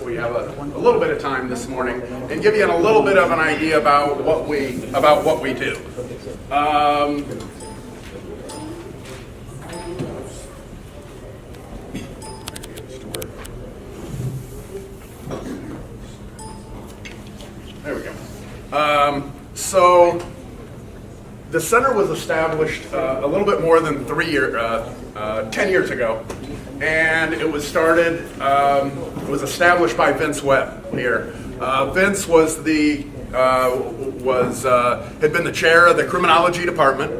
We have a little bit of time this morning and give you a little bit of an idea about what we do. There we go. So the center was established a little bit more than 10 years ago. And it was started, it was established by Vince Webb here. Vince was had been the chair of the criminology department,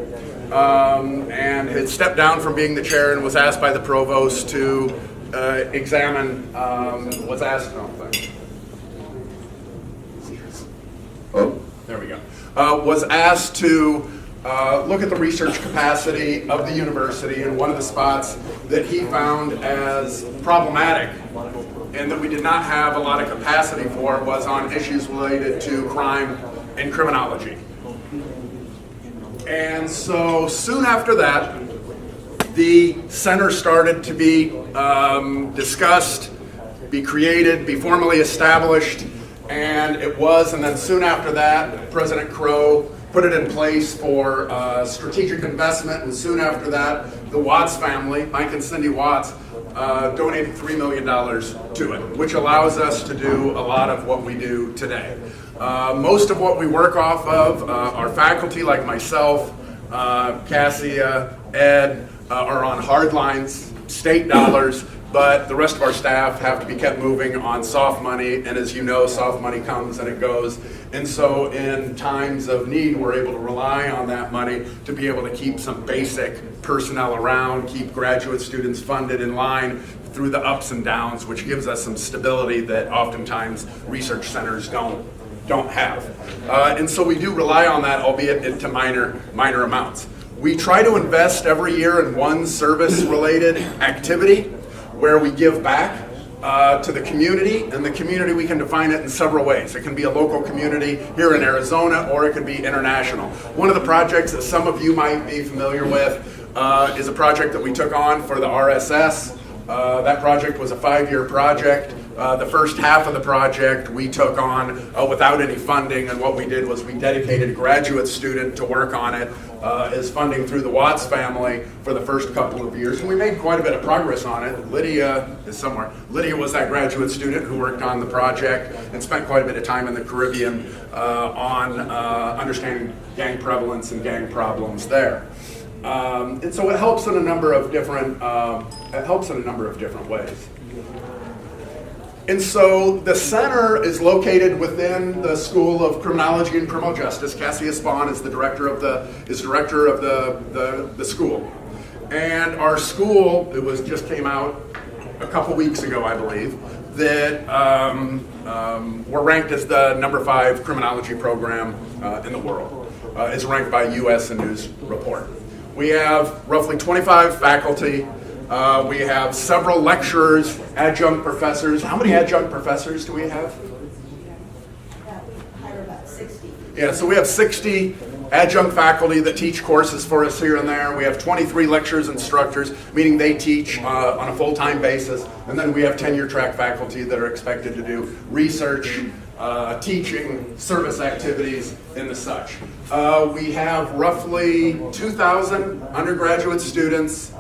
and had stepped down from being the chair and was asked by the provost to was asked to look at the research capacity of the university, and one of the spots that he found as problematic and that we did not have a lot of capacity for was on issues related to crime and criminology. And so soon after that, the center started to be discussed, be created, be formally established, and then soon after that, President Crow put it in place for strategic investment, and soon after that, the Watts family, Mike and Cindy Watts, donated $3 million to it, which allows us to do a lot of what we do today. Most of what we work off of, our faculty like myself, Cassia, Ed, are on hard lines, state dollars, but the rest of our staff have to be kept moving on soft money, and as you know, soft money comes and it goes. And so in times of need, we're able to rely on that money to be able to keep some basic personnel around, keep graduate students funded in line through the ups and downs, which gives us some stability that oftentimes research centers don't have. And so we do rely on that, albeit to minor amounts. We try to invest every year in one service-related activity where we give back to the community, and the community, we can define it in several ways. It can be a local community here in Arizona, or it could be international. One of the projects that some of you might be familiar with is a project that we took on for the RSS. That project was a 5-year project. The first half of the project we took on without any funding, and what we did was we dedicated a graduate student to work on it as funding through the Watts family for the first couple of years, and we made quite a bit of progress on it. Lydia is somewhere. Lydia was that graduate student who worked on the project and spent quite a bit of time in the Caribbean on understanding gang prevalence and gang problems there. And so it helps in a number of different ways. And so the center is located within the School of Criminology and Criminal Justice. Cassia Spahn is the director of the school. And our school, it just came out a couple weeks ago, I believe, that we're ranked as the number 5 criminology program in the world. It's ranked by U.S. News Report. We have roughly 25 faculty. We have several lecturers, adjunct professors. How many adjunct professors do we have? About 60. Yeah, so we have 60 adjunct faculty that teach courses for us here and there. We have 23 lecturers instructors, meaning they teach on a full-time basis. And then we have tenure track faculty that are expected to do research, teaching, service activities, and the such. We have roughly 2,000 undergraduate students,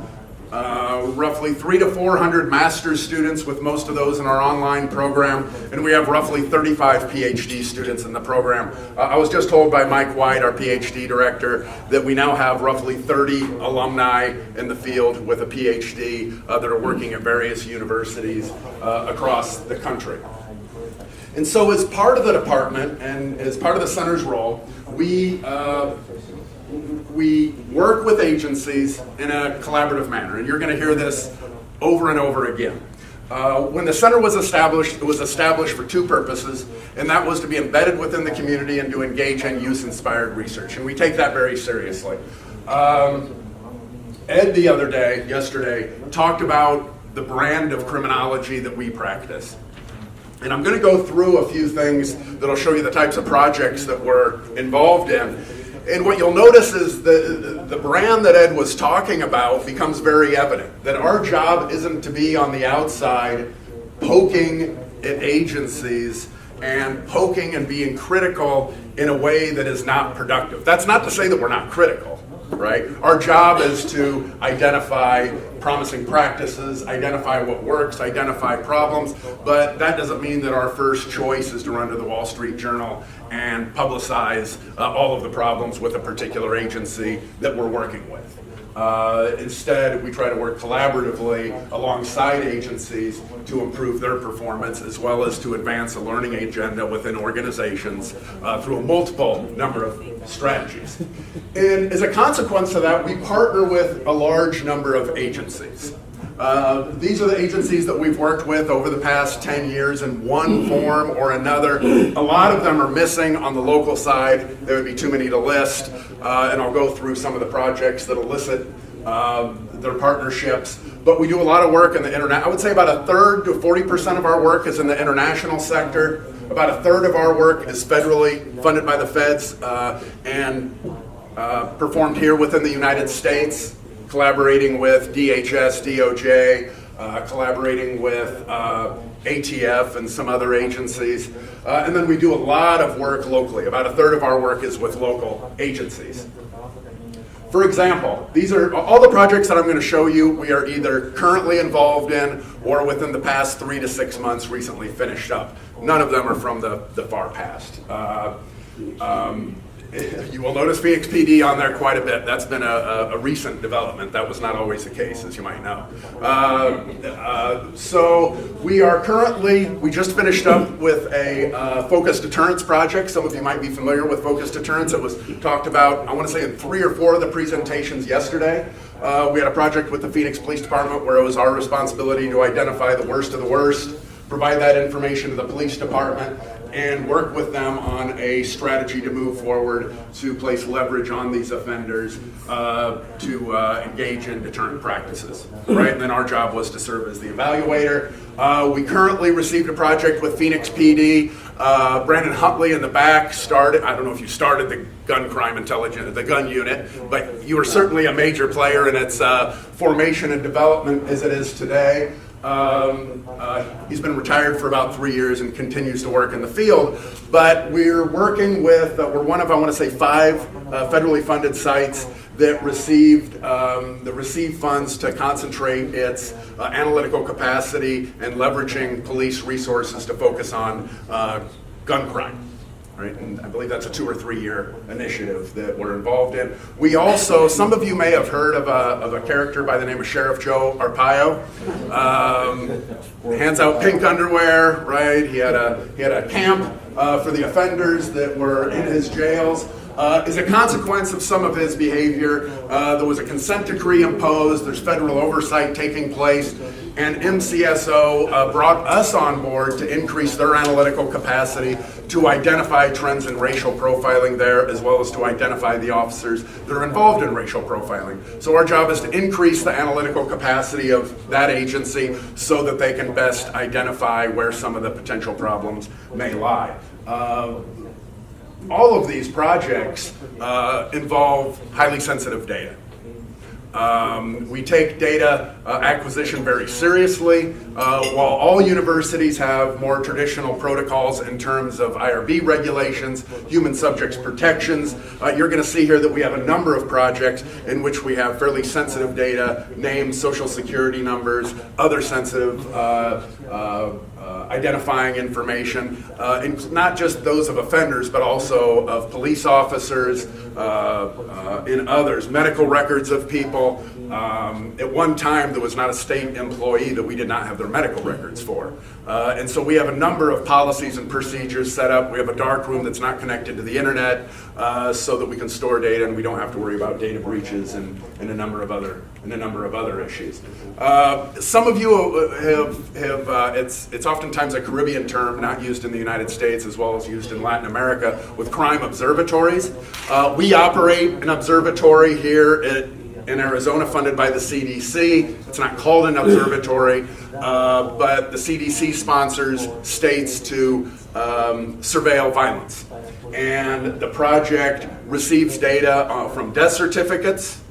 roughly 300 to 400 master's students, with most of those in our online program, and we have roughly 35 PhD students in the program. I was just told by Mike White, our PhD director, that we now have roughly 30 alumni in the field with a PhD that are working at various universities across the country. And so as part of the department and as part of the center's role, we work with agencies in a collaborative manner, and you're going to hear this over and over again. When the center was established, it was established for 2 purposes, and that was to be embedded within the community and to engage in use-inspired research, and we take that very seriously. Ed yesterday, talked about the brand of criminology that we practice. And I'm going to go through a few things that'll show you the types of projects that we're involved in. And what you'll notice is the brand that Ed was talking about becomes very evident. That our job isn't to be on the outside poking at agencies and poking and being critical in a way that is not productive. That's not to say that we're not critical, right? Our job is to identify promising practices, identify what works, identify problems, but that doesn't mean that our first choice is to run to the Wall Street Journal and publicize all of the problems with a particular agency that we're working with. Instead, we try to work collaboratively alongside agencies to improve their performance, as well as to advance a learning agenda within organizations through a multiple number of strategies. And as a consequence of that, we partner with a large number of agencies. These are the agencies that we've worked with over the past 10 years in one form or another. A lot of them are missing on the local side. There would be too many to list, and I'll go through some of the projects that elicit their partnerships. But we do a lot of work in the internet. I would say about a third to 40% of our work is in the international sector. About a third of our work is federally funded by the feds and performed here within the United States, collaborating with DHS, DOJ, collaborating with ATF and some other agencies. And then we do a lot of work locally. About a third of our work is with local agencies. For example, these are all the projects that I'm going to show you. We are either currently involved in or within the past 3 to 6 months recently finished up. None of them are from the far past. You will notice Phoenix PD on there quite a bit. That's been a recent development. That was not always the case, as you might know. So we just finished up with a focused deterrence project. Some of you might be familiar with focused deterrence. It was talked about, I want to say, in 3 or 4 of the presentations yesterday. We had a project with the Phoenix Police Department where it was our responsibility to identify the worst of the worst, provide that information to the police department, and work with them on a strategy to move forward to place leverage on these offenders to engage in deterrent practices, right? And then our job was to serve as the evaluator. We currently received a project with Phoenix PD. Brandon Huntley in the back started, I don't know if you started the gun crime intelligence, the gun unit, but you were certainly a major player in its formation and development as it is today. He's been retired for about 3 years and continues to work in the field, but we're working with, we're one of, I want to say, 5 federally funded sites that received funds to concentrate its analytical capacity and leveraging police resources to focus on gun crime. Right? And I believe that's a 2 or 3 year initiative that we're involved in. We also, some of you may have heard of a character by the name of Sheriff Joe Arpaio. Hands out pink underwear, right? He had a camp for the offenders that were in his jails. As a consequence of some of his behavior, there was a consent decree imposed, there's federal oversight taking place, and MCSO brought us on board to increase their analytical capacity to identify trends in racial profiling there, as well as to identify the officers that are involved in racial profiling. So our job is to increase the analytical capacity of that agency so that they can best identify where some of the potential problems may lie. All of these projects involve highly sensitive data. We take data acquisition very seriously. While all universities have more traditional protocols in terms of IRB regulations, human subjects protections, you're going to see here that we have a number of projects in which we have fairly sensitive data, names, social security numbers, other sensitive identifying information, not just those of offenders, but also of police officers and others, medical records of people. At one time, there was not a state employee that we did not have their medical records for. And so we have a number of policies and procedures set up. We have a dark room that's not connected to the internet so that we can store data and we don't have to worry about data breaches and a number of other issues. Some of you have it's oftentimes a Caribbean term, not used in the United States as well as used in Latin America, with crime observatories. We operate an observatory here in Arizona, funded by the CDC. It's not called an observatory, but the CDC sponsors states to surveil violence. And the project receives data from death certificates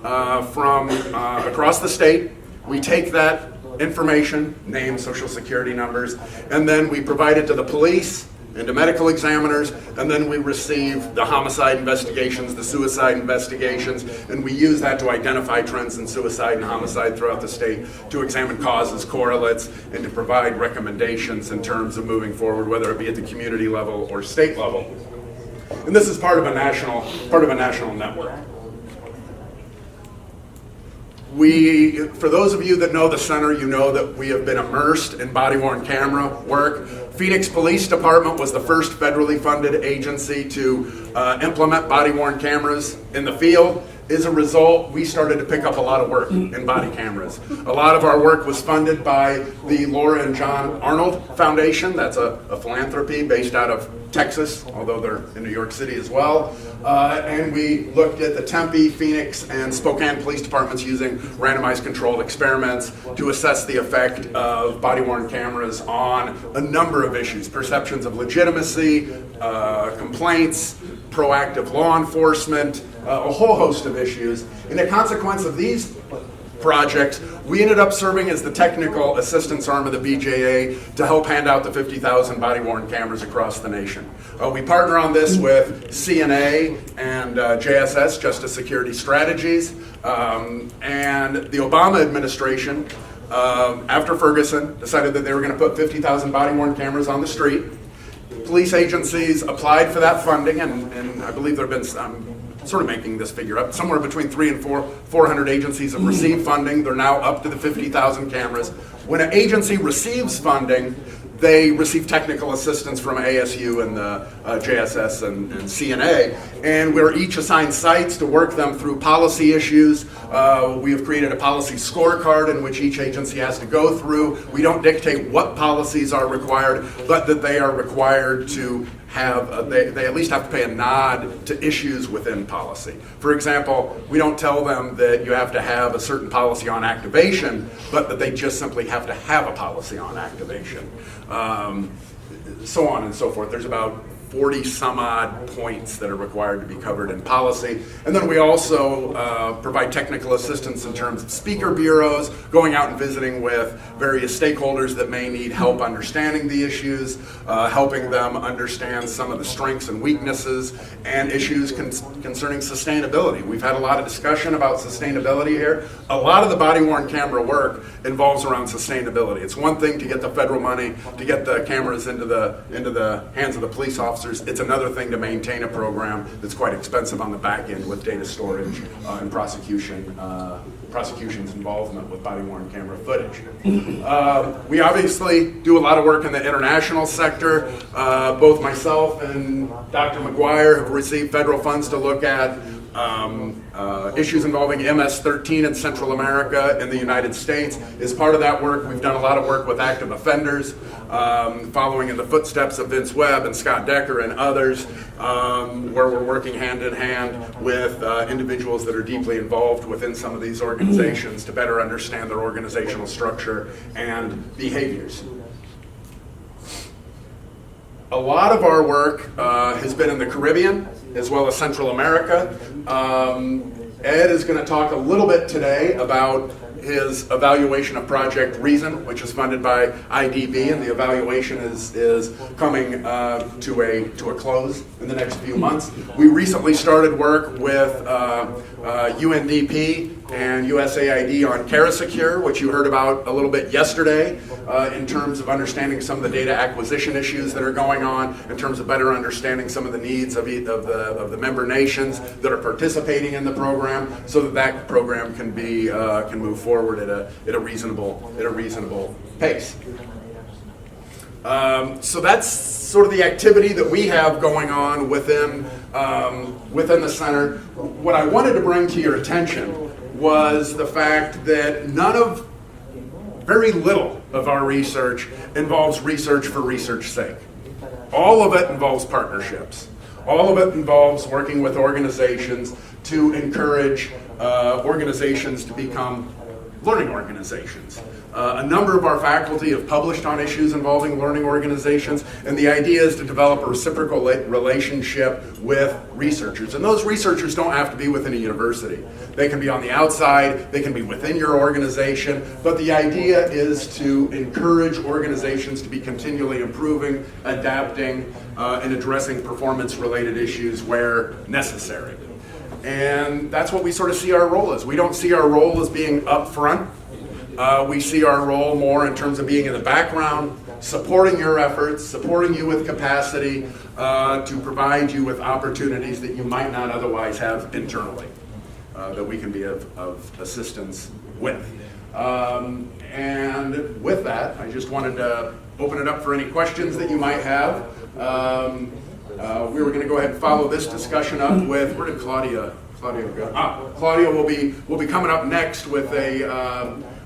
from across the state. We take that information, name, social security numbers, and then we provide it to the police and to medical examiners, and then we receive the homicide investigations, the suicide investigations, and we use that to identify trends in suicide and homicide throughout the state, to examine causes, correlates, and to provide recommendations in terms of moving forward, whether it be at the community level or state level. And this is part of a national network. For those of you that know the center, you know that we have been immersed in body-worn camera work. Phoenix Police Department was the first federally funded agency to implement body-worn cameras in the field. As a result, we started to pick up a lot of work in body cameras. A lot of our work was funded by the Laura and John Arnold Foundation. That's a philanthropy based out of Texas, although they're in New York City as well. And we looked at the Tempe, Phoenix, and Spokane police departments using randomized controlled experiments to assess the effect of body-worn cameras on a number of issues: perceptions of legitimacy, complaints, proactive law enforcement, a whole host of issues. And a consequence of these projects, we ended up serving as the technical assistance arm of the BJA to help hand out the 50,000 body-worn cameras across the nation. We partner on this with CNA and JSS, Justice Security Strategies, and the Obama administration, after Ferguson, decided that they were going to put 50,000 body-worn cameras on the street. Police agencies applied for that funding, and I believe there have been some, sort of making this figure up, somewhere between 300 and 400 agencies have received funding. They're now up to the 50,000 cameras. When an agency receives funding, they receive technical assistance from ASU and the JSS and CNA, and we're each assigned sites to work them through policy issues. We have created a policy scorecard in which each agency has to go through. We don't dictate what policies are required, but that they are required to have, they at least have to pay a nod to issues within policy. For example, we don't tell them that you have to have a certain policy on activation, but that they just simply have to have a policy on activation. So on and so forth. There's about 40 some odd points that are required to be covered in policy. And then we also provide technical assistance in terms of speaker bureaus, going out and visiting with various stakeholders that may need help understanding the issues, helping them understand some of the strengths and weaknesses, and issues concerning sustainability. We've had a lot of discussion about sustainability here. A lot of the body-worn camera work involves around sustainability. It's one thing to get the federal money, to get the cameras into the hands of the police officers. It's another thing to maintain a program that's quite expensive on the back end with data storage and prosecution's involvement with body-worn camera footage. We obviously do a lot of work in the international sector. Both myself and Dr. McGuire have received federal funds to look at issues involving MS-13 in Central America and the United States. As part of that work, we've done a lot of work with active offenders, following in the footsteps of Vince Webb and Scott Decker and others, where we're working hand in hand with individuals that are deeply involved within some of these organizations to better understand their organizational structure and behaviors. A lot of our work has been in the Caribbean as well as Central America. Ed is going to talk a little bit today about his evaluation of Project Reason, which is funded by IDB, and the evaluation is coming to a close in the next few months. We recently started work with UNDP and USAID on CARASecure, which you heard about a little bit yesterday, in terms of understanding some of the data acquisition issues that are going on, in terms of better understanding some of the needs of the member nations that are participating in the program, so that that program can be can move forward at a reasonable pace. So that's sort of the activity that we have going on within the center. What I wanted to bring to your attention was the fact that very little of our research involves research for research's sake. All of it involves partnerships. All of it involves working with organizations to encourage organizations to become learning organizations. A number of our faculty have published on issues involving learning organizations, and the idea is to develop a reciprocal relationship with researchers. And those researchers don't have to be within a university. They can be on the outside, they can be within your organization, but the idea is to encourage organizations to be continually improving, adapting, and addressing performance-related issues where necessary. And that's what we sort of see our role as. We don't see our role as being up front. We see our role more in terms of being in the background, supporting your efforts, supporting you with capacity to provide you with opportunities that you might not otherwise have internally, that we can be of assistance with. And with that, I just wanted to open it up for any questions that you might have. We were going to go ahead and follow this discussion up with, where did Claudia go? Claudia will be coming up next with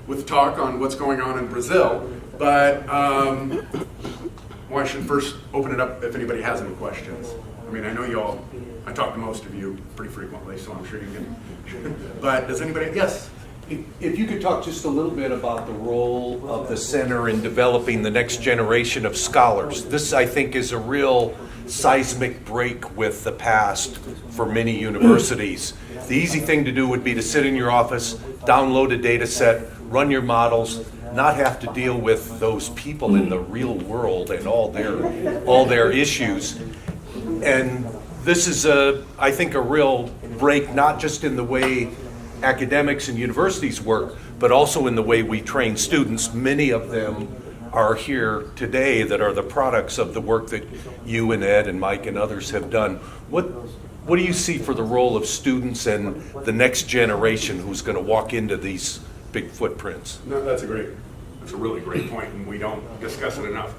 with talk on what's going on in Brazil. But well, I should first open it up if anybody has any questions. I mean, I know I talk to most of you pretty frequently, so I'm sure you can. But does anybody? Yes. If you could talk just a little bit about the role of the center in developing the next generation of scholars. This, I think, is a real seismic break with the past for many universities. The easy thing to do would be to sit in your office, download a data set, run your models, not have to deal with those people in the real world and all their issues. And this is I think a real break, not just in the way academics and universities work, but also in the way we train students. Many of them are here today that are the products of the work that you and Ed and Mike and others have done. What do you see for the role of students and the next generation who's going to walk into these big footprints? No, that's a really great point, and we don't discuss it enough.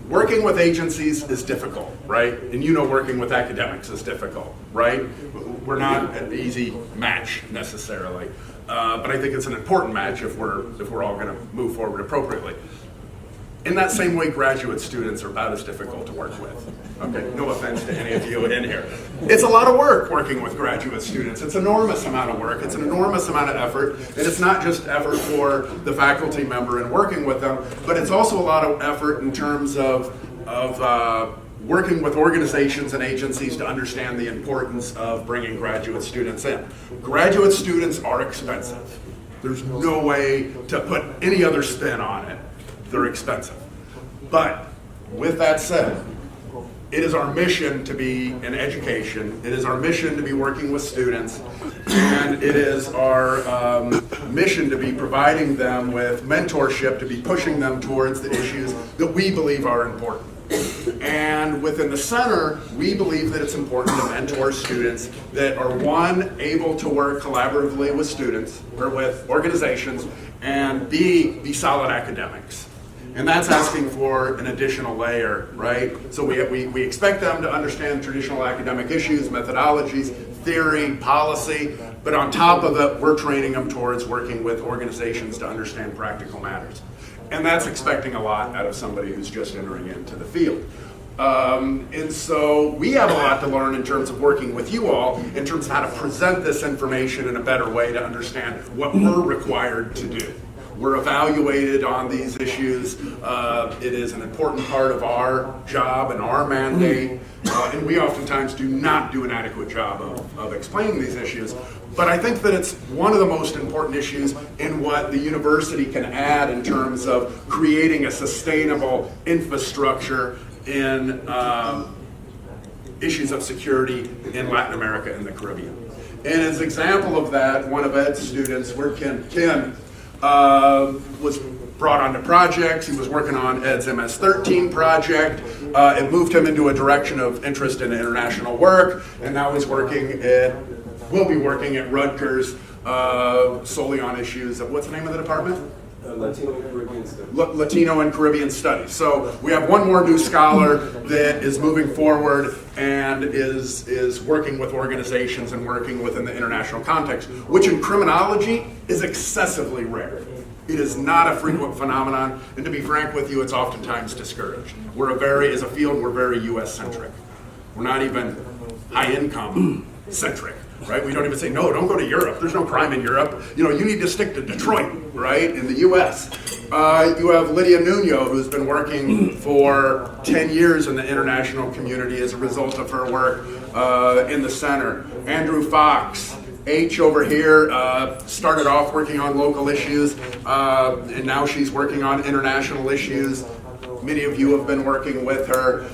Working with agencies is difficult, right? And working with academics is difficult, right? We're not an easy match necessarily, but I think it's an important match if we're all going to move forward appropriately. In that same way, graduate students are about as difficult to work with. Okay, no offense to any of you in here. It's a lot of work working with graduate students. It's an enormous amount of work. It's an enormous amount of effort. And it's not just effort for the faculty member in working with them, but it's also a lot of effort in terms of working with organizations and agencies to understand the importance of bringing graduate students in. Graduate students are expensive. There's no way to put any other spin on it. They're expensive. But with that said, it is our mission to be in education. It is our mission to be working with students. And it is our mission to be providing them with mentorship, to be pushing them towards the issues that we believe are important. And within the center, we believe that it's important to mentor students that are, one, able to work collaboratively with students or with organizations, and be solid academics. And that's asking for an additional layer, right? So we expect them to understand traditional academic issues, methodologies, theory, policy, but on top of it, we're training them towards working with organizations to understand practical matters. And that's expecting a lot out of somebody who's just entering into the field. And so we have a lot to learn in terms of working with you all, in terms of how to present this information in a better way to understand what we're required to do. We're evaluated on these issues. It is an important part of our job and our mandate, and we oftentimes do not do an adequate job of explaining these issues. But I think that it's one of the most important issues in what the university can add in terms of creating a sustainable infrastructure in issues of security in Latin America and the Caribbean. And as an example of that, one of Ed's students, Ken, was brought onto projects. He was working on Ed's MS-13 project. It moved him into a direction of interest in international work, and now he's will be working at Rutgers solely on issues of, what's the name of the department? Latino and Caribbean Studies. Latino and Caribbean Studies. So we have one more new scholar that is moving forward and is working with organizations and working within the international context, which in criminology is excessively rare. It is not a frequent phenomenon, and to be frank with you, it's oftentimes discouraged. As a field, we're very US-centric. We're not even high-income centric. right? We don't even say, no, don't go to Europe. There's no crime in Europe. You know, you need to stick to Detroit, right, in the U.S. You have Lydia Nuno, who's been working for 10 years in the international community as a result of her work in the center. Andrew Fox, H over here, started off working on local issues, and now she's working on international issues. Many of you have been working with her.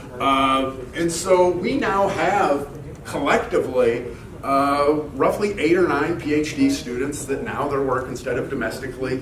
And so we now have collectively roughly 8 or 9 PhD students that now their work, instead of domestically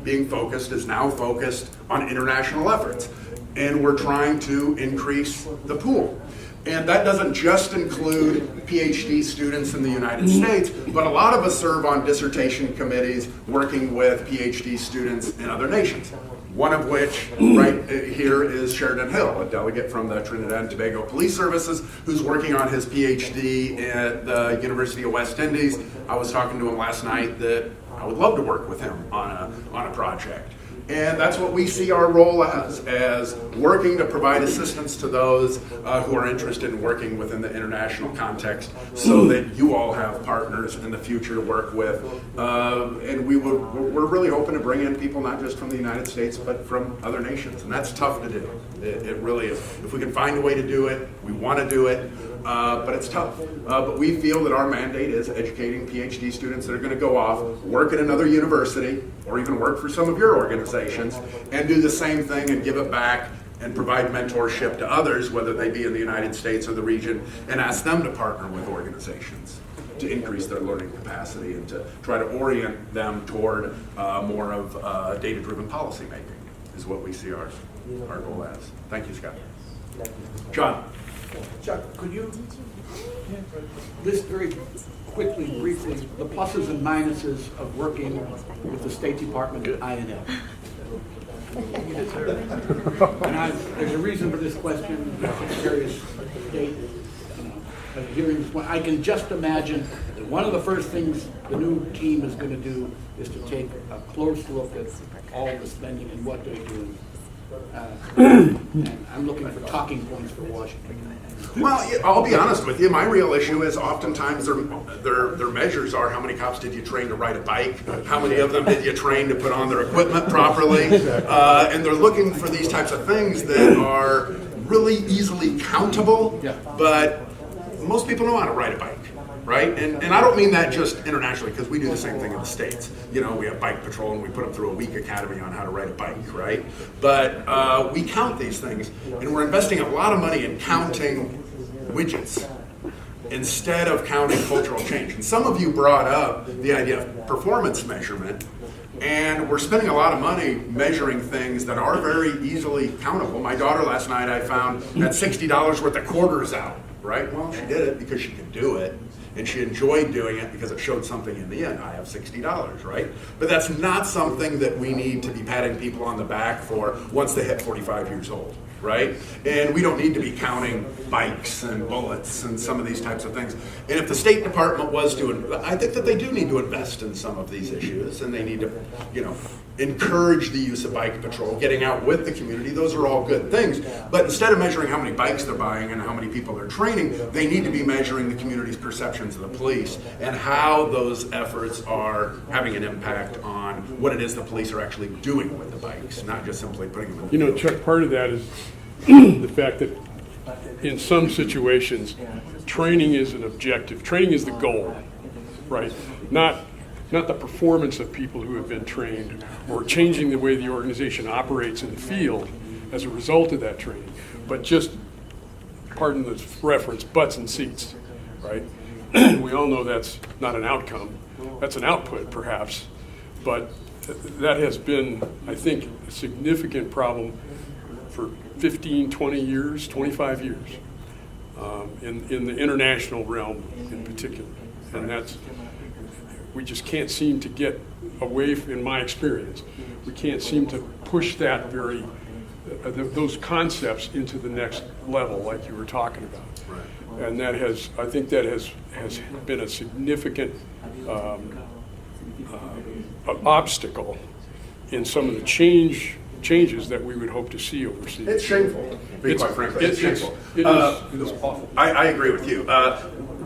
being focused, is now focused on international efforts. And we're trying to increase the pool. And that doesn't just include PhD students in the United States, but a lot of us serve on dissertation committees working with PhD students in other nations. One of which, right here, is Sheridan Hill, a delegate from the Trinidad and Tobago Police Services, who's working on his PhD at the University of West Indies. I was talking to him last night that I would love to work with him on a project. And that's what we see our role as working to provide assistance to those who are interested in working within the international context, so that you all have partners in the future to work with. And we're really hoping to bring in people not just from the United States, but from other nations. And that's tough to do. It really is. If we can find a way to do it, we want to do it. But it's tough. But we feel that our mandate is educating PhD students that are going to go off, work at another university, or even work for some of your organizations, and do the same thing and give it back and provide mentorship to others, whether they be in the United States or the region, and ask them to partner with organizations to increase their learning capacity and to try to orient them toward more of data-driven policy making is what we see our goal as. Thank you, Scott. John. Chuck, could you list very quickly, briefly, the pluses and minuses of working with the State Department at INL? And there's a reason for this question. Secretary of State hearings. I can just imagine that one of the first things the new team is going to do is to take a close look at all the spending and what they're doing. And I'm looking for talking points for Washington. Well, I'll be honest with you. My real issue is oftentimes their measures are how many cops did you train to ride a bike, how many of them did you train to put on their equipment properly, and they're looking for these types of things that are really easily countable. But most people know how to ride a bike. Right? And I don't mean that just internationally, because we do the same thing in the States. You know, we have bike patrol and we put them through a week academy on how to ride a bike, right? But we count these things, and we're investing a lot of money in counting widgets instead of counting cultural change. And some of you brought up the idea of performance measurement, and we're spending a lot of money measuring things that are very easily countable. My daughter last night, I found that $60 worth of quarters out, right? Well, she did it because she could do it. And she enjoyed doing it because it showed something in the end. I have $60, right? But that's not something that we need to be patting people on the back for once they hit 45 years old, right? And we don't need to be counting bikes and bullets and some of these types of things. And if the State Department was to, I think that they do need to invest in some of these issues, and they need to, you know, encourage the use of bike patrol, getting out with the community. Those are all good things. But instead of measuring how many bikes they're buying and how many people they're training, they need to be measuring the community's perceptions of the police and how those efforts are having an impact on what it is the police are actually doing with the bikes, not just simply putting them in the You know, field. Chuck, part of that is the fact that in some situations, training is an objective. Training is the goal, right? Not the performance of people who have been trained or changing the way the organization operates in the field as a result of that training, but just, pardon the reference, butts and seats, right? We all know that's not an outcome. That's an output, perhaps, but that has been, I think, a significant problem for 15, 20 years, 25 years, in the international realm in particular. And that's, we just can't seem to get away, in my experience, we can't seem to push that very, those concepts into the next level like you were talking about. Right. And that has, I think that has been a significant obstacle in some of the changes that we would hope to see overseas. It's shameful, to be quite frankly. It's shameful. It is awful. I agree with you.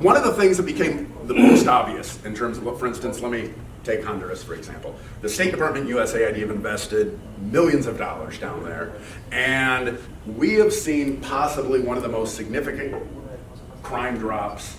One of the things that became the most obvious in terms of, for instance, let me take Honduras, for example. The State Department, USAID have invested millions of dollars down there, and we have seen possibly one of the most significant crime drops,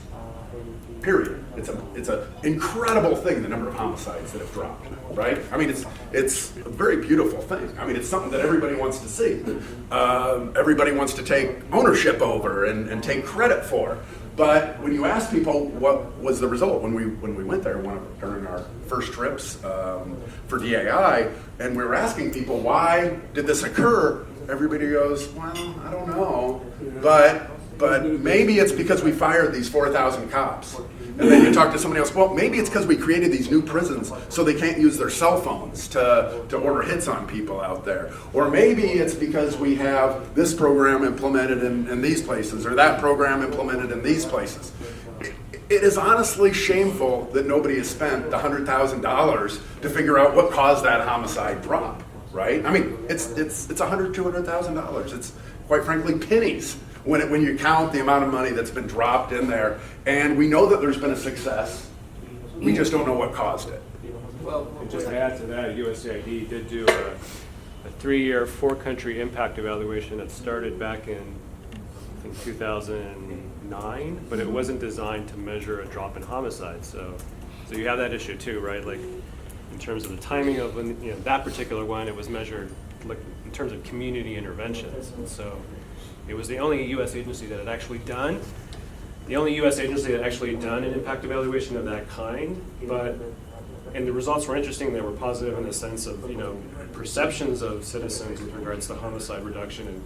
period. It's an incredible thing, the number of homicides that have dropped, right? I mean, it's a very beautiful thing. I mean, it's something that everybody wants to see. Everybody wants to take ownership over and take credit for. But when you ask people what was the result when we went there during our first trips for DAI, and we were asking people why did this occur, everybody goes, well, I don't know, but maybe it's because we fired these 4,000 cops. And then you talk to somebody else, well, maybe it's because we created these new prisons so they can't use their cell phones to order hits on people out there. Or maybe it's because we have this program implemented in these places or that program implemented in these places. It is honestly shameful that nobody has spent the $100,000 to figure out what caused that homicide drop, right? I mean, it's $100,000, $200,000. It's quite frankly pennies when you count the amount of money that's been dropped in there. And we know that there's been a success. We just don't know what caused it. Well, and just to add to that, USAID did do a 3-year, 4-country impact evaluation that started back in, I think, 2009, but it wasn't designed to measure a drop in homicides. So you have that issue too, right? Like in terms of the timing of when, that particular one, it was measured like in terms of community interventions. And so it was the only U.S. agency that had actually done an impact evaluation of that kind, and the results were interesting. They were positive in the sense of, perceptions of citizens with regards to homicide reduction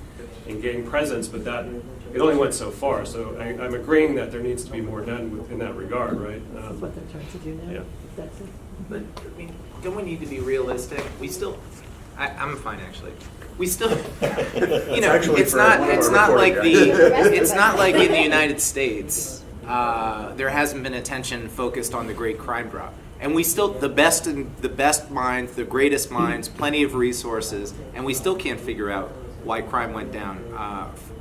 and gang presence, but that it only went so far. So I'm agreeing that there needs to be more done in that regard, right? That's what they're trying to do now. Yeah. That's it. But I mean, don't we need to be realistic? We still, I'm fine actually. We still, it's not like in the United States. There hasn't been attention focused on the great crime drop, and we still the best minds, the greatest minds, plenty of resources, and we still can't figure out why crime went down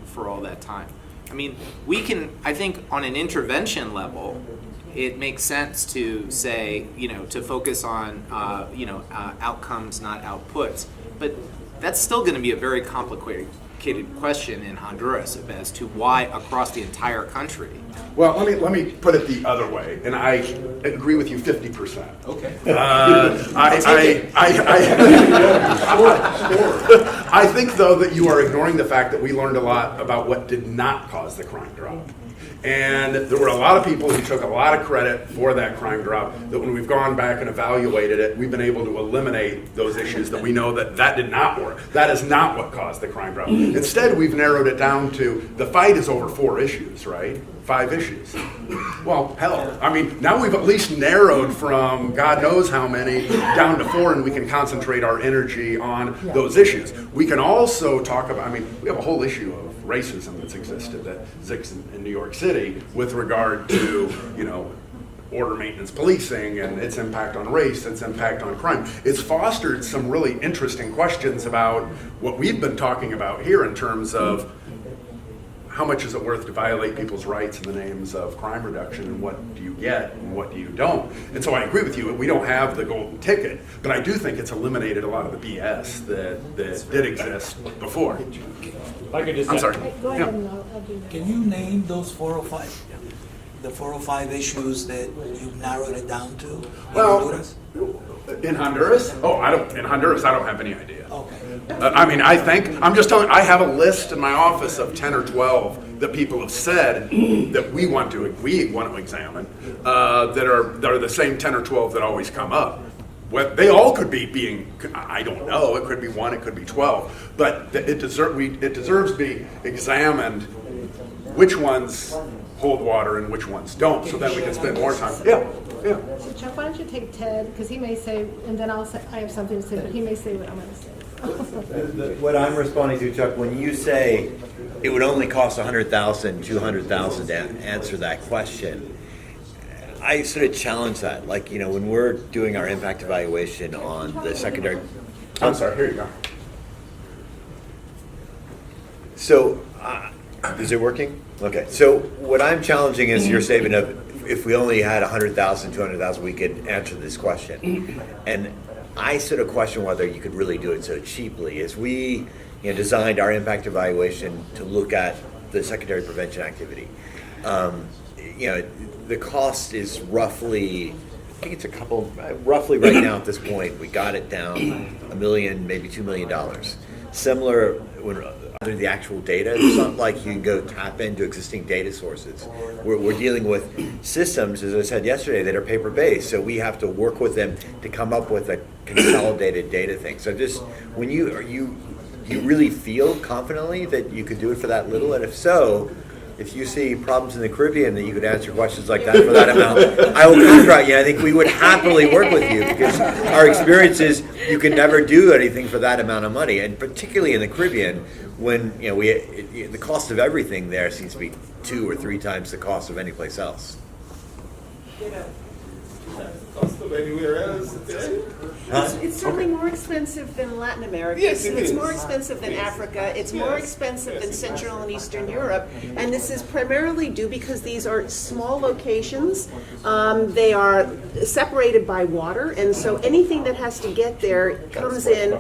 for all that time. I mean, we can. I think on an intervention level, it makes sense to say, to focus on, outcomes, not outputs. But that's still going to be a very complicated question in Honduras as to why across the entire country. Well, let me put it the other way, and I agree with you 50%. Okay. I think, though, that you are ignoring the fact that we learned a lot about what did not cause the crime drop. And there were a lot of people who took a lot of credit for that crime drop, that when we've gone back and evaluated it, we've been able to eliminate those issues that we know that did not work. That is not what caused the crime drop. Instead, we've narrowed it down to the fight is over 4 issues, right? 5 issues. Well, hell, I mean, now we've at least narrowed from God knows how many down to 4, and we can concentrate our energy on those issues. We can also talk about, we have a whole issue of racism that's existed that exists in New York City with regard to, order maintenance policing and its impact on race, its impact on crime. It's fostered some really interesting questions about what we've been talking about here in terms of how much is it worth to violate people's rights in the names of crime reduction, and what do you get and what do you don't? And so I agree with you, we don't have the golden ticket, but I do think it's eliminated a lot of the BS that did exist before. I'm sorry. Go ahead and I'll do that. Can you name those 405? The 405 issues that you've narrowed it down to? Well, in Honduras? In Honduras, I don't have any idea. Okay. I'm just telling you, I have a list in my office of 10 or 12 that people have said that we want to examine that are the same 10 or 12 that always come up. They all could be I don't know, it could be 1, it could be 12, but it deserves to be examined which ones hold water and which ones don't, so then we can spend more time. Yeah. So Chuck, why don't you take Ted, because he may say, and then I'll say, I have something to say, but he may say what I'm going to say. What I'm responding to, Chuck, when you say it would only cost $100,000, $200,000 to answer that question, I sort of challenge that. Like, when we're doing our impact evaluation on the secondary. I'm sorry, here you go. So, is it working? Okay. So what I'm challenging is your statement of if we only had 100,000, 200,000, we could answer this question. And I sort of question whether you could really do it so cheaply. As we designed our impact evaluation to look at the secondary prevention activity, the cost is roughly, I think it's roughly right now at this point, we got it down $1 million, maybe $2 million. Similar when under the actual data, it's not like you can go tap into existing data sources. We're dealing with systems, as I said yesterday, that are paper-based, so we have to work with them to come up with a consolidated data thing. So just when you really feel confidently that you could do it for that little, and if so, if you see problems in the Caribbean that you could answer questions like that for that amount, I will contract you. I think we would happily work with you because our experience is you can never do anything for that amount of money, and particularly in the Caribbean, when the cost of everything there seems to be 2 or 3 times the cost of any place else. Cost of anywhere else today? It's certainly more expensive than Latin America. Yes, it It's is. more expensive than Africa. It's more expensive than Central and Eastern Europe. And this is primarily due because these are small locations. They are separated by water. And so anything that has to get there comes in.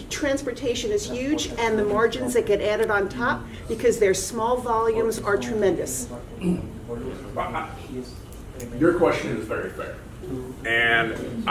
Transportation is huge, and the margins that get added on top, because their small volumes, are tremendous. Your question is very fair. And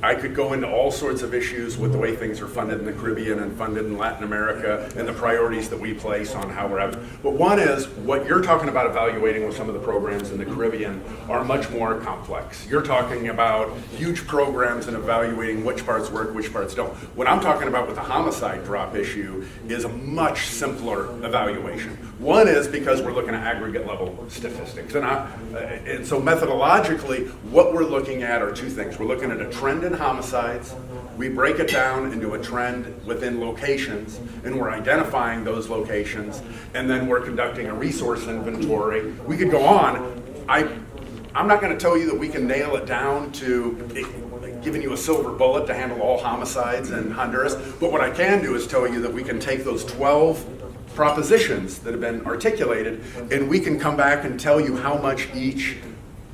I could go into all sorts of issues with the way things are funded in the Caribbean and funded in Latin America and the priorities that we place on how we're having. But one is, what you're talking about evaluating with some of the programs in the Caribbean are much more complex. You're talking about huge programs and evaluating which parts work, which parts don't. What I'm talking about with the homicide drop issue is a much simpler evaluation. One is because we're looking at aggregate level statistics. And so methodologically, what we're looking at are 2 things. We're looking at a trend in homicides. We break it down into a trend within locations, and we're identifying those locations, and then we're conducting a resource inventory. We could go on. I'm not going to tell you that we can nail it down to giving you a silver bullet to handle all homicides in Honduras, but what I can do is tell you that we can take those 12 propositions that have been articulated, and we can come back and tell you how much each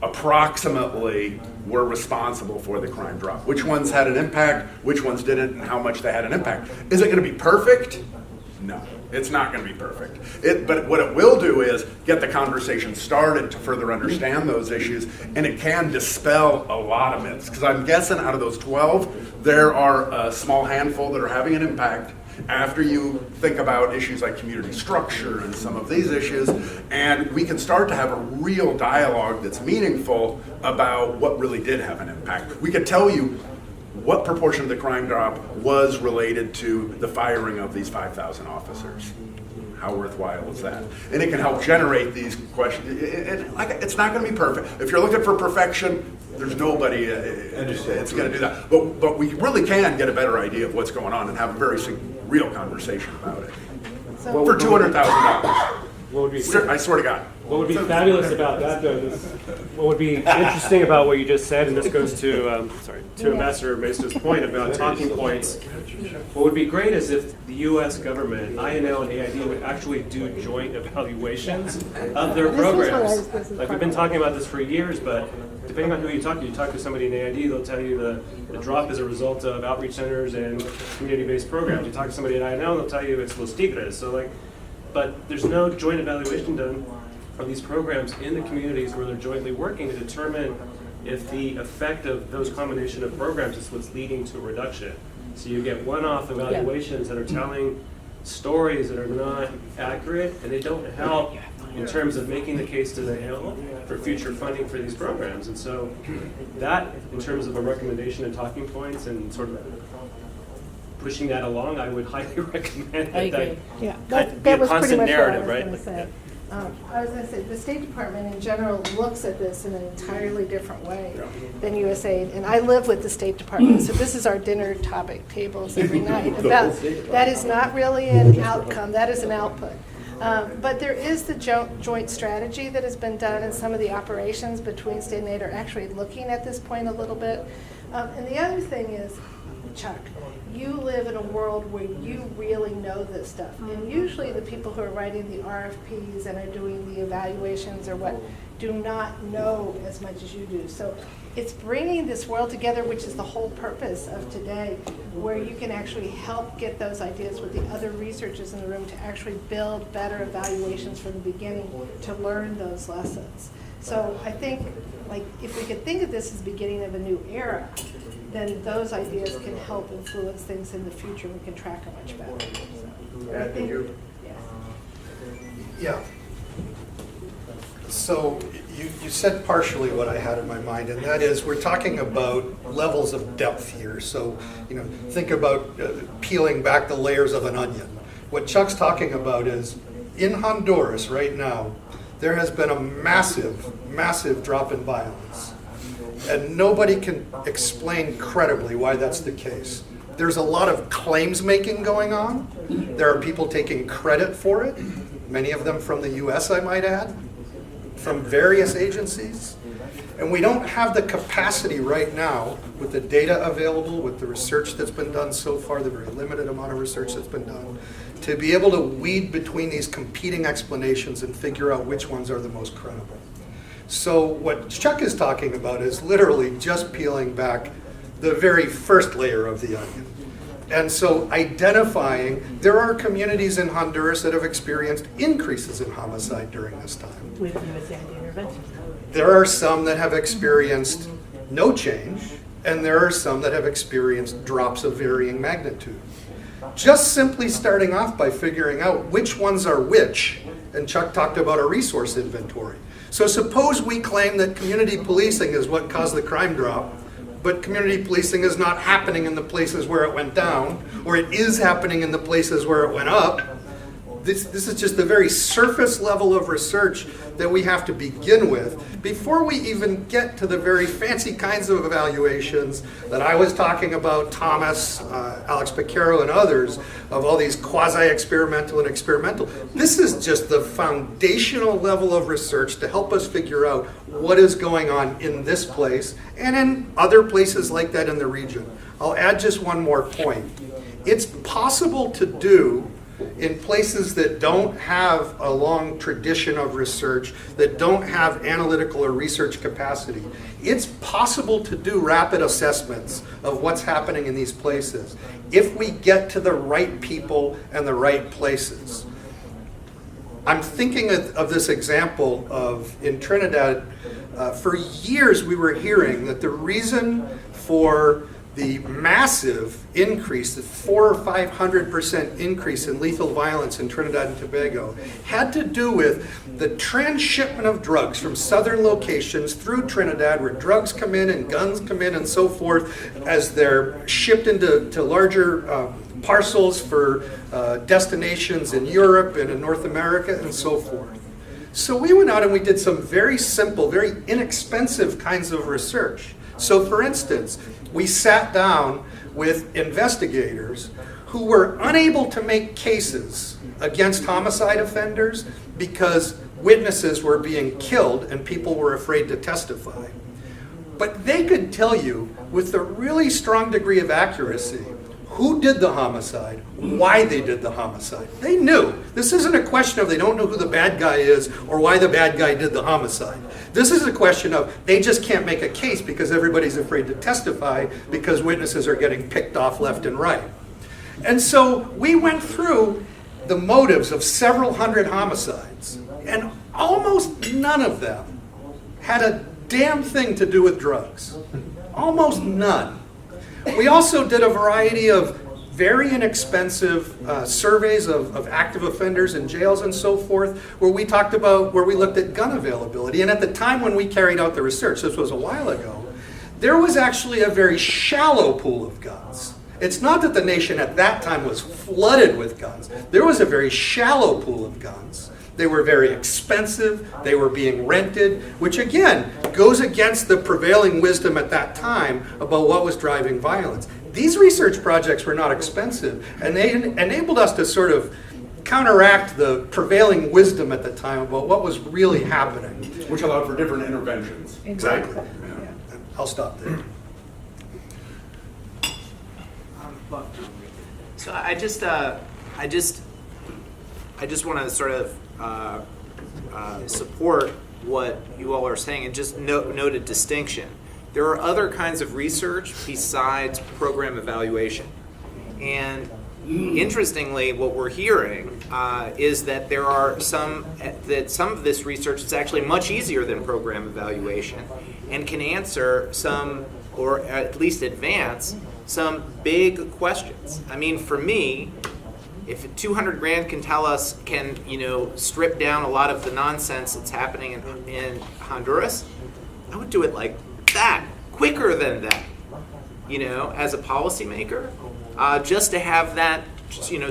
approximately were responsible for the crime drop. Which ones had an impact, which ones didn't, and how much they had an impact. Is it going to be perfect? No, it's not going to be perfect. But what it will do is get the conversation started to further understand those issues, and it can dispel a lot of myths. Because I'm guessing out of those 12, there are a small handful that are having an impact after you think about issues like community structure and some of these issues, and we can start to have a real dialogue that's meaningful about what really did have an impact. We could tell you what proportion of the crime drop was related to the firing of these 5,000 officers. How worthwhile is that? And it can help generate these questions. It's not going to be perfect. If you're looking for perfection, there's nobody it's going to do that. But we really can get a better idea of what's going on and have a very real conversation about it. So, For $200,000. What would be I swear to God. What would be fabulous about that, though, is what would be interesting about what you just said, and this goes to Ambassador Mesa's point about talking points. What would be great is if the U.S. government, INL and AID, would actually do joint evaluations of their programs. Like, we've been talking about this for years, but depending on who you talk to somebody in AID, they'll tell you the drop is a result of outreach centers and community-based programs. You talk to somebody at INL, they'll tell you it's Los Tigres. So, but there's no joint evaluation done of these programs in the communities where they're jointly working to determine if the effect of those combination of programs is what's leading to a reduction. So you get one-off evaluations that are telling stories that are not accurate, and they don't help in terms of making the case to the Hill for future funding for these programs. And so that, in terms of a recommendation and talking points and sort of pushing that along, I would highly recommend that yeah, that be that a was pretty constant much narrative, what I right? was going to say. I was going to say, the State Department in general looks at this in an entirely different way than USAID. And I live with the State Department, so this is our dinner topic tables every night. That is not really an outcome, that is an output. But there is the joint strategy that has been done, and some of the operations between state and aid are actually looking at this point a little bit. And the other thing is, Chuck, you live in a world where you really know this stuff. And usually the people who are writing the RFPs and are doing the evaluations or what do not know as much as you do. So it's bringing this world together, which is the whole purpose of today, where you can actually help get those ideas with the other researchers in the room to actually build better evaluations from the beginning to learn those lessons. So I think, like, if we could think of this as the beginning of a new era, then those ideas can help influence things in the future. We can track them much better. So, I think, yes. Yeah. So you said partially what I had in my mind, and that is we're talking about levels of depth here. So, think about peeling back the layers of an onion. What Chuck's talking about is in Honduras right now, there has been a massive drop in violence. And nobody can explain credibly why that's the case. There's a lot of claims making going on. There are people taking credit for it, many of them from the US, I might add, from various agencies. And we don't have the capacity right now, with the data available, with the research that's been done so far, the very limited amount of research that's been done, to be able to weed between these competing explanations and figure out which ones are the most credible. So what Chuck is talking about is literally just peeling back the very first layer of the onion. And so identifying, there are communities in Honduras that have experienced increases in homicide during this time. With USAID interventions. There are some that have experienced no change, and there are some that have experienced drops of varying magnitude. Just simply starting off by figuring out which ones are which, and Chuck talked about a resource inventory. So suppose we claim that community policing is what caused the crime drop, but community policing is not happening in the places where it went down, or it is happening in the places where it went up. This is just the very surface level of research that we have to begin with before we even get to the very fancy kinds of evaluations that I was talking about, Thomas, Alex Piquero, and others, of all these quasi-experimental and experimental. This is just the foundational level of research to help us figure out what is going on in this place and in other places like that in the region. I'll add just one more point. It's possible to do in places that don't have a long tradition of research, that don't have analytical or research capacity. It's possible to do rapid assessments of what's happening in these places if we get to the right people and the right places. I'm thinking of this example of in Trinidad, for years we were hearing that the reason for the massive increase, the 400 or 500% increase in lethal violence in Trinidad and Tobago had to do with the transshipment of drugs from southern locations through Trinidad, where drugs come in and guns come in and so forth, as they're shipped into larger parcels for destinations in Europe and in North America and so forth. So we went out and we did some very simple, very inexpensive kinds of research. So for instance, we sat down with investigators who were unable to make cases against homicide offenders because witnesses were being killed and people were afraid to testify. But they could tell you with a really strong degree of accuracy who did the homicide, why they did the homicide. They knew. This isn't a question of they don't know who the bad guy is or why the bad guy did the homicide. This is a question of they just can't make a case because everybody's afraid to testify because witnesses are getting picked off left and right. And so we went through the motives of several hundred homicides, and almost none of them had a damn thing to do with drugs. Almost none. We also did a variety of very inexpensive surveys of active offenders in jails and so forth, where we looked at gun availability. And at the time when we carried out the research, this was a while ago, there was actually a very shallow pool of guns. It's not that the nation at that time was flooded with guns. There was a very shallow pool of guns. They were very expensive, they were being rented, which again goes against the prevailing wisdom at that time about what was driving violence. These research projects were not expensive, and they enabled us to sort of counteract the prevailing wisdom at the time about what was really happening. Which allowed for different interventions. Exactly. Yeah. I'll stop there. So I just want to sort of support what you all are saying and just note a distinction. There are other kinds of research besides program evaluation. And interestingly, what we're hearing is that there are some of this research is actually much easier than program evaluation and can answer some, or at least advance, some big questions. I mean, for me, if 200 grand can tell us, strip down a lot of the nonsense that's happening in Honduras, I would do it like that, quicker than that, as a policymaker, just to have that,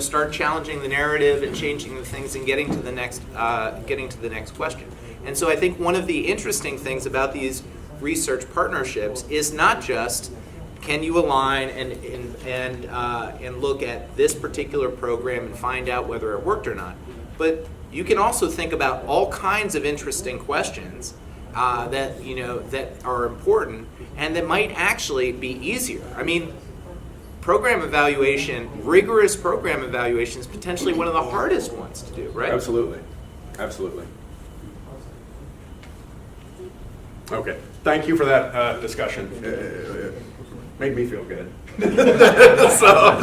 start challenging the narrative and changing the things and getting to the next question. And so I think one of the interesting things about these research partnerships is not just can you align and look at this particular program and find out whether it worked or not, but you can also think about all kinds of interesting questions that are important and that might actually be easier. I mean, program evaluation, rigorous program evaluation, is potentially one of the hardest ones to do, right? Absolutely. Absolutely. Okay. Thank you for that discussion. Made me feel good. So.